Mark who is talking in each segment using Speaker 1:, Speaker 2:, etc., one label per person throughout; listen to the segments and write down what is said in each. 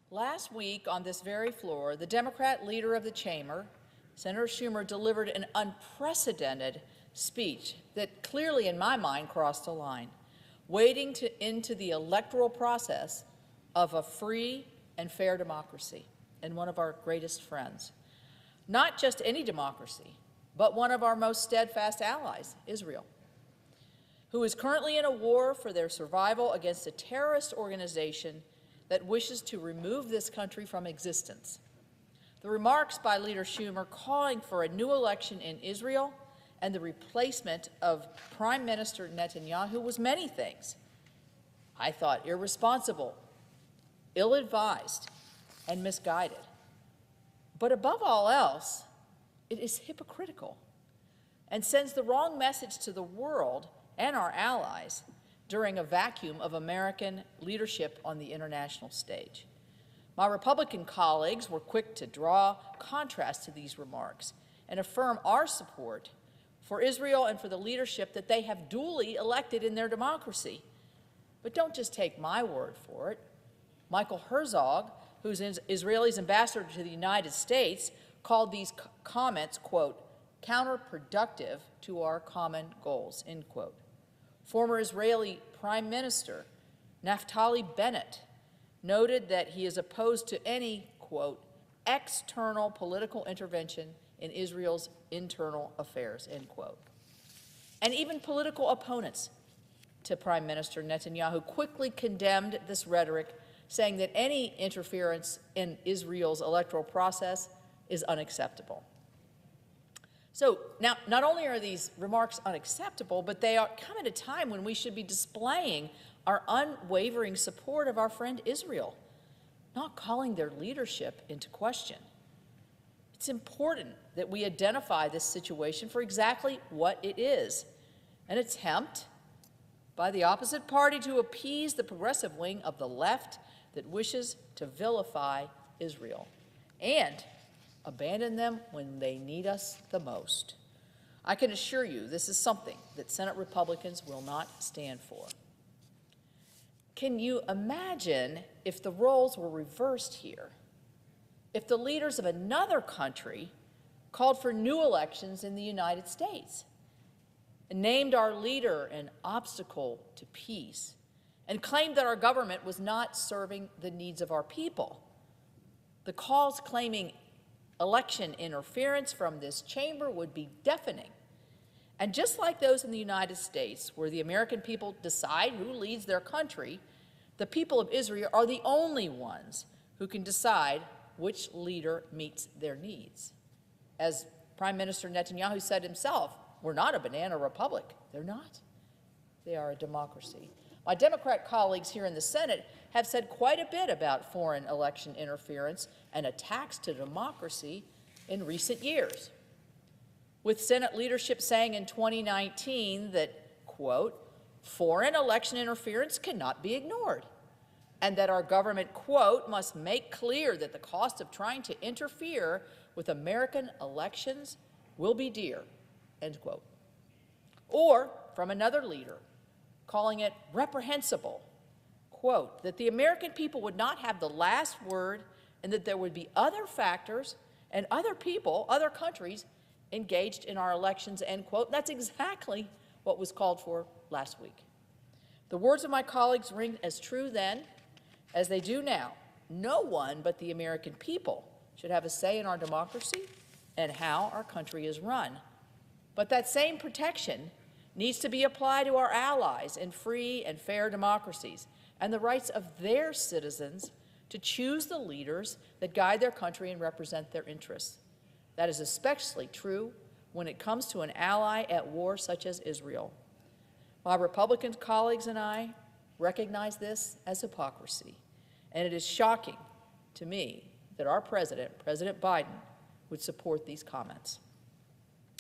Speaker 1: Last week on this very floor, the Democrat leader of the chamber, Senator Schumer, delivered an unprecedented speech that clearly, in my mind, crossed a line, wading into the electoral process of a free and fair democracy and one of our greatest friends. Not just any democracy, but one of our most steadfast allies, Israel, who is currently in a war for their survival against a terrorist organization that wishes to remove this country from existence. The remarks by Leader Schumer calling for a new election in Israel and the replacement of Prime Minister Netanyahu was many things. I thought irresponsible, ill-advised, and misguided. But above all else, it is hypocritical and sends the wrong message to the world and our allies during a vacuum of American leadership on the international stage. My Republican colleagues were quick to draw contrast to these remarks and affirm our support for Israel and for the leadership that they have duly elected in their democracy. But don't just take my word for it. Michael Herzog, who's Israel's ambassador to the United States, called these comments, quote, counterproductive to our common goals, end quote. Former Israeli Prime Minister Naftali Bennett noted that he is opposed to any, quote, external political intervention in Israel's internal affairs, end quote. And even political opponents to Prime Minister Netanyahu quickly condemned this rhetoric, saying that any interference in Israel's electoral process is unacceptable. So now, not only are these remarks unacceptable, but they come at a time when we should be displaying our unwavering support of our friend Israel, not calling their leadership into question. It's important that we identify this situation for exactly what it is, an attempt by the opposite party to appease the progressive wing of the left that wishes to vilify Israel and abandon them when they need us the most. I can assure you this is something that Senate Republicans will not stand for. Can you imagine if the roles were reversed here? If the leaders of another country called for new elections in the United States and named our leader an obstacle to peace and claimed that our government was not serving the needs of our people. The calls claiming election interference from this chamber would be deafening. And just like those in the United States, where the American people decide who leads their country, the people of Israel are the only ones who can decide which leader meets their needs. As Prime Minister Netanyahu said himself, we're not a banana republic. They're not. They are a democracy. My Democrat colleagues here in the Senate have said quite a bit about foreign election interference and attacks to democracy in recent years, with Senate leadership saying in 2019 that, quote, foreign election interference cannot be ignored, and that our government, quote, must make clear that the cost of trying to interfere with American elections will be dear, end quote. Or from another leader, calling it reprehensible, quote, that the American people would not have the last word and that there would be other factors and other people, other countries engaged in our elections, end quote. That's exactly what was called for last week. The words of my colleagues ring as true then as they do now. No one but the American people should have a say in our democracy and how our country is run. But that same protection needs to be applied to our allies in free and fair democracies and the rights of their citizens to choose the leaders that guide their country and represent their interests. That is especially true when it comes to an ally at war such as Israel. My Republican colleagues and I recognize this as hypocrisy, and it is shocking to me that our president, President Biden, would support these comments.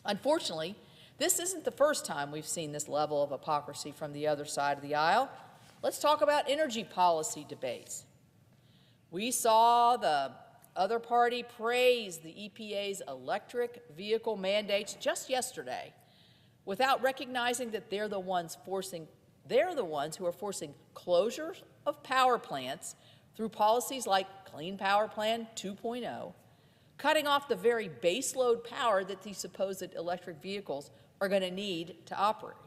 Speaker 1: Unfortunately, this isn't the first time we've seen this level of hypocrisy from the other side of the aisle. Let's talk about energy policy debates. We saw the other party praise the EPA's electric vehicle mandates just yesterday without recognizing that they're the ones who are forcing closures of power plants through policies like Clean Power Plan 2.0, cutting off the very baseload power that these supposed electric vehicles are going to need to operate.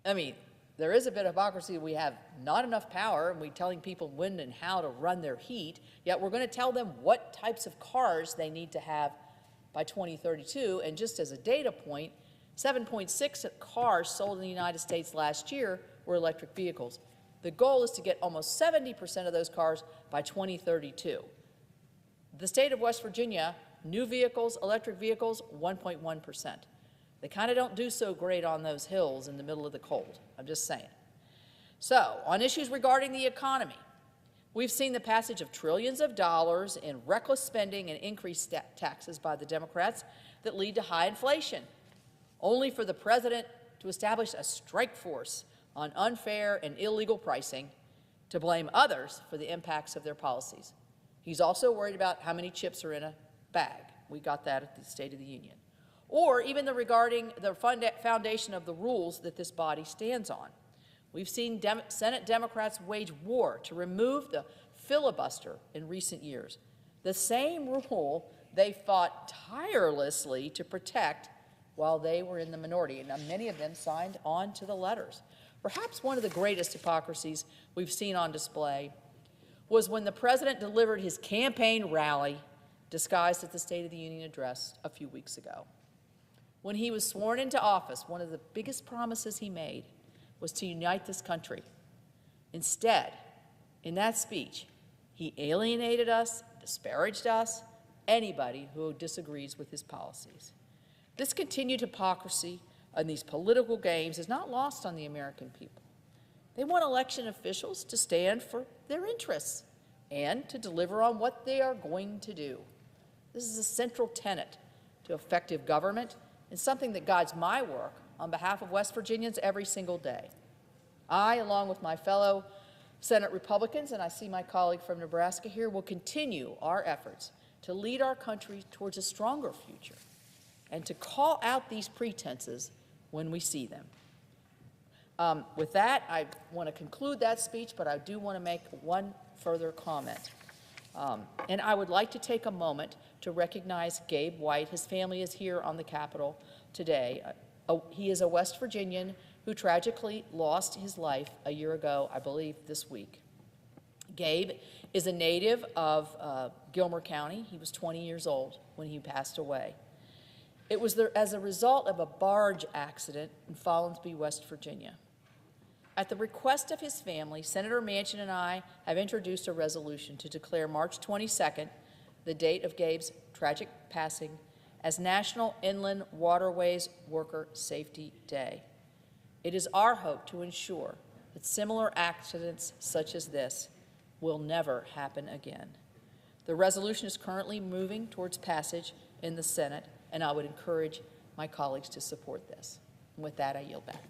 Speaker 1: I mean, there is a bit of hypocrisy. We have not enough power, and we're telling people when and how to run their heat, yet we're going to tell them what types of cars they need to have by 2032. And just as a data point, 7.6 cars sold in the United States last year were electric vehicles. The goal is to get almost 70% of those cars by 2032. The state of West Virginia, new vehicles, electric vehicles, 1.1%. They kind of don't do so great on those hills in the middle of the cold. I'm just saying. So, on issues regarding the economy, we've seen the passage of trillions of dollars in reckless spending and increased taxes by the Democrats that lead to high inflation, only for the president to establish a strike force on unfair and illegal pricing to blame others for the impacts of their policies. He's also worried about how many chips are in a bag. We got that at the State of the Union. Or even regarding the foundation of the rules that this body stands on. We've seen Senate Democrats wage war to remove the filibuster in recent years, the same rule they fought tirelessly to protect while they were in the minority, and many of them signed on to the letters. Perhaps one of the greatest hypocrisies we've seen on display was when the president delivered his campaign rally disguised as the State of the Union address a few weeks ago. When he was sworn into office, one of the biggest promises he made was to unite this country. Instead, in that speech, he alienated us, disparaged us, anybody who disagrees with his policies. This continued hypocrisy and these political games is not lost on the American people. They want election officials to stand for their interests and to deliver on what they are going to do. This is a central tenet to effective government and something that guides my work on behalf of West Virginians every single day. I, along with my fellow Senate Republicans, and I see my colleague from Nebraska here, will continue our efforts to lead our country towards a stronger future and to call out these pretenses when we see them. With that, I want to conclude that speech, but I do want to make one further comment. And I would like to take a moment to recognize Gabe White. His family is here on the Capitol today. He is a West Virginian who tragically lost his life a year ago, I believe this week. Gabe is a native of Gilmer County. He was 20 years old when he passed away. It was as a result of a barge accident in Follinsby, West Virginia. At the request of his family, Senator Manchin and I have introduced a resolution to declare March 22nd, the date of Gabe's tragic passing, as National Inland Waterways Worker Safety Day. It is our hope to ensure that similar accidents such as this will never happen again. The resolution is currently moving towards passage in the Senate, and I would encourage my colleagues to support this. And with that, I yield back.